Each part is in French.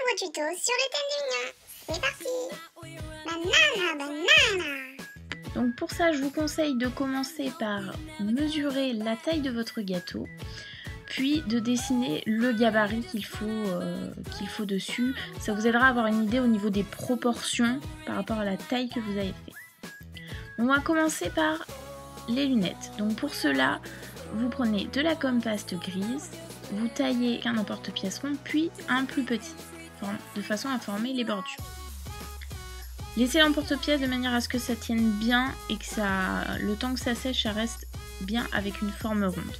nouveau tuto sur le thème du mignon. C'est parti. Banana, banana. Donc pour ça, je vous conseille de commencer par mesurer la taille de votre gâteau, puis de dessiner le gabarit qu'il faut dessus. Ça vous aidera à avoir une idée au niveau des proportions par rapport à la taille que vous avez fait. On va commencer par les lunettes. Donc pour cela, vous prenez de la gomme paste grise, vous taillez un emporte-pièce rond, puis un plus petit, de façon à former les bordures. Laissez l'emporte-pièce de manière à ce que ça tienne bien et que le temps que ça sèche, ça reste bien avec une forme ronde.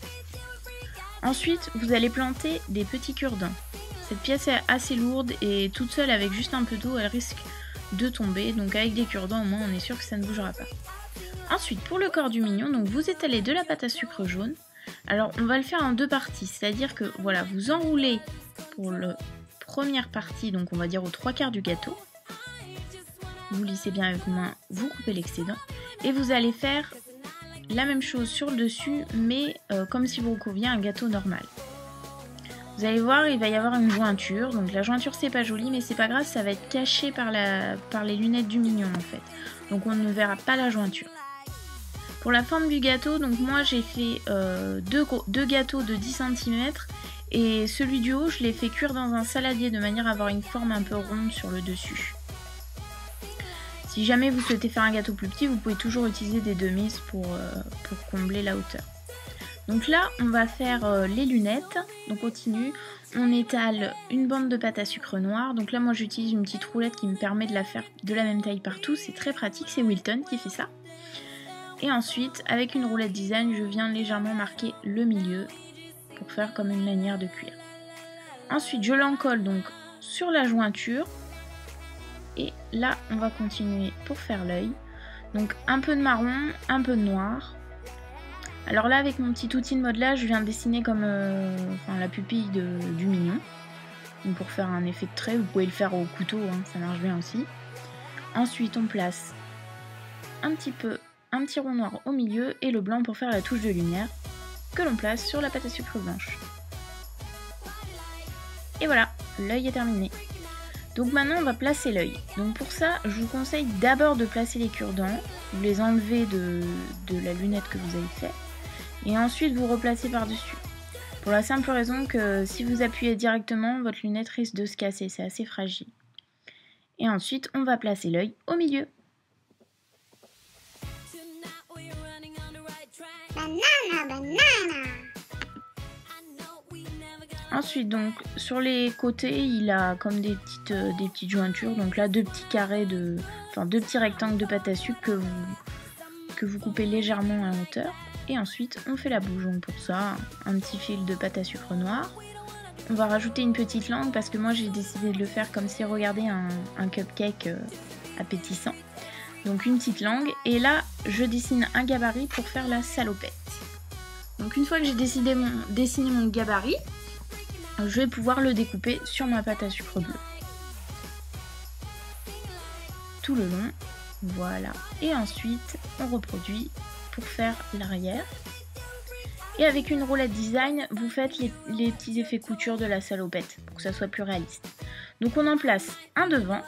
Ensuite, vous allez planter des petits cure-dents. Cette pièce est assez lourde et toute seule avec juste un peu d'eau, elle risque de tomber. Donc avec des cure-dents, au moins, on est sûr que ça ne bougera pas. Ensuite, pour le corps du mignon, donc vous étalez de la pâte à sucre jaune. Alors, on va le faire en deux parties, c'est-à-dire que voilà, vous enroulez pour la première partie, donc on va dire aux 3/4 du gâteau. Vous lissez bien avec vos mains, vous coupez l'excédent et vous allez faire la même chose sur le dessus, mais comme si vous recouvriez un gâteau normal. Vous allez voir, il va y avoir une jointure. Donc la jointure, c'est pas joli, mais c'est pas grave, ça va être caché par les lunettes du mignon en fait. Donc on ne verra pas la jointure. Pour la forme du gâteau, donc moi j'ai fait deux gâteaux de 10 cm et celui du haut, je l'ai fait cuire dans un saladier de manière à avoir une forme un peu ronde sur le dessus. Si jamais vous souhaitez faire un gâteau plus petit, vous pouvez toujours utiliser des demises pour combler la hauteur. Donc là, on va faire les lunettes. Donc on continue. On étale une bande de pâte à sucre noir. Donc là, moi, j'utilise une petite roulette qui me permet de la faire de la même taille partout. C'est très pratique, c'est Wilton qui fait ça. Et ensuite, avec une roulette design, je viens légèrement marquer le milieu pour faire comme une lanière de cuir. Ensuite, je l'encolle donc sur la jointure. Et là, on va continuer pour faire l'œil. Donc un peu de marron, un peu de noir. Alors là, avec mon petit outil de modelage, je viens de dessiner comme la pupille du mignon. Donc pour faire un effet de trait, vous pouvez le faire au couteau, hein, ça marche bien aussi. Ensuite, on place un petit rond noir au milieu et le blanc pour faire la touche de lumière que l'on place sur la pâte à sucre blanche. Et voilà, l'œil est terminé. Donc maintenant on va placer l'œil. Donc pour ça, je vous conseille d'abord de placer les cure-dents. Vous les enlevez de la lunette que vous avez fait. Et ensuite vous replacez par-dessus. Pour la simple raison que si vous appuyez directement, votre lunette risque de se casser. C'est assez fragile. Et ensuite on va placer l'œil au milieu. Banana, banana. Ensuite, donc, sur les côtés, il a comme des petites jointures. Donc là, deux petits rectangles de pâte à sucre que vous coupez légèrement à hauteur. Et ensuite, on fait la bouche. Donc pour ça, un petit fil de pâte à sucre noir. On va rajouter une petite langue parce que moi, j'ai décidé de le faire comme si, regardez, un cupcake appétissant. Donc une petite langue. Et là, je dessine un gabarit pour faire la salopette. Donc une fois que j'ai dessiné mon gabarit, je vais pouvoir le découper sur ma pâte à sucre bleue. Tout le long, voilà. Et ensuite, on reproduit pour faire l'arrière. Et avec une roulette design, vous faites les petits effets couture de la salopette pour que ça soit plus réaliste. Donc on en place un devant,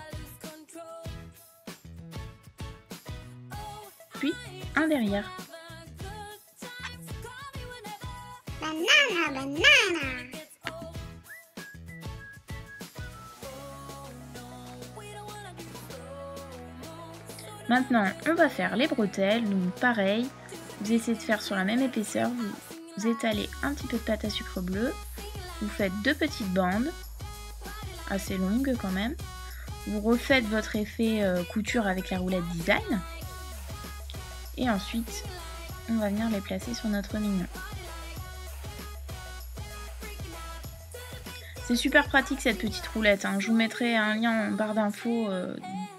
puis un derrière. Banana, banana. Maintenant, on va faire les bretelles. Donc pareil, vous essayez de faire sur la même épaisseur. Vous étalez un petit peu de pâte à sucre bleue. Vous faites deux petites bandes, assez longues quand même. Vous refaites votre effet couture avec la roulette design. Et ensuite, on va venir les placer sur notre mignon. C'est super pratique cette petite roulette, hein. Je vous mettrai un lien en barre d'infos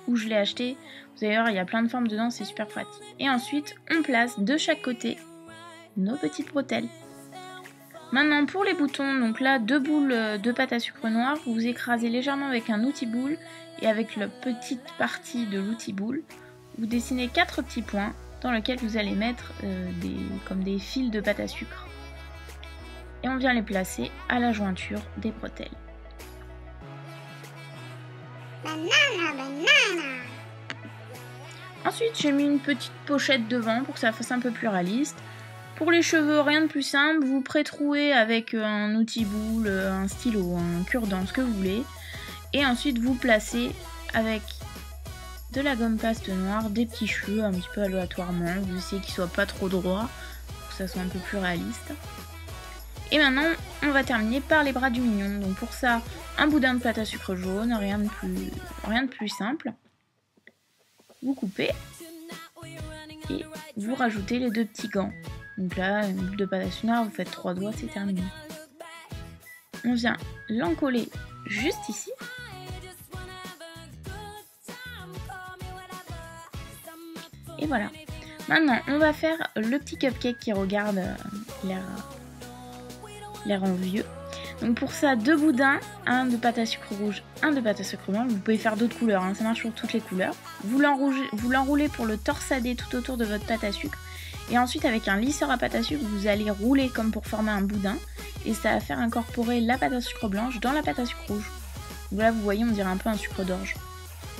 où je l'ai acheté. Vous allez voir, il y a plein de formes dedans, c'est super pratique. Et ensuite, on place de chaque côté nos petites bretelles. Maintenant, pour les boutons, donc là, 2 boules de pâte à sucre noir. Vous écrasez légèrement avec un outil boule. Et avec la petite partie de l'outil boule, vous dessinez 4 petits points dans lesquels vous allez mettre comme des fils de pâte à sucre. Et on vient les placer à la jointure des bretelles. banana. Ensuite, j'ai mis une petite pochette devant pour que ça fasse un peu plus réaliste. Pour les cheveux, rien de plus simple, vous pré-trouez avec un outil boule, un stylo, un cure-dent, ce que vous voulez. Et ensuite, vous placez avec de la gomme paste noire des petits cheveux un petit peu aléatoirement. Vous essayez qu'ils soient pas trop droits pour que ça soit un peu plus réaliste. Et maintenant, on va terminer par les bras du mignon. Donc pour ça, un boudin de pâte à sucre jaune, rien de plus simple. Vous coupez et vous rajoutez les 2 petits gants. Donc là, une boule de pâte à sucre noire, vous faites 3 doigts, c'est terminé. On vient l'encoller juste ici. Et voilà. Maintenant, on va faire le petit cupcake qui regarde l'air envieux. Donc pour ça, 2 boudins, un de pâte à sucre rouge, un de pâte à sucre blanc. Vous pouvez faire d'autres couleurs, hein, ça marche pour toutes les couleurs. Vous l'enroulez pour le torsader tout autour de votre pâte à sucre. Et ensuite, avec un lisseur à pâte à sucre, vous allez rouler comme pour former un boudin. Et ça va faire incorporer la pâte à sucre blanche dans la pâte à sucre rouge. Donc là, vous voyez, on dirait un peu un sucre d'orge.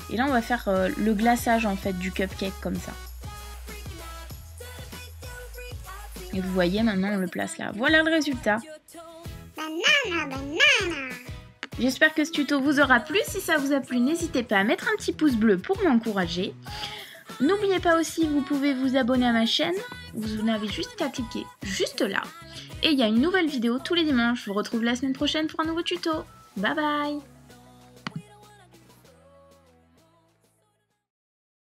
Et là, on va faire le glaçage en fait du cupcake comme ça. Et vous voyez, maintenant, on le place là. Voilà le résultat. Banana. J'espère que ce tuto vous aura plu. Si ça vous a plu, n'hésitez pas à mettre un petit pouce bleu pour m'encourager. N'oubliez pas aussi, vous pouvez vous abonner à ma chaîne. Vous n'avez juste qu'à cliquer juste là. Et il y a une nouvelle vidéo tous les dimanches. Je vous retrouve la semaine prochaine pour un nouveau tuto. Bye bye!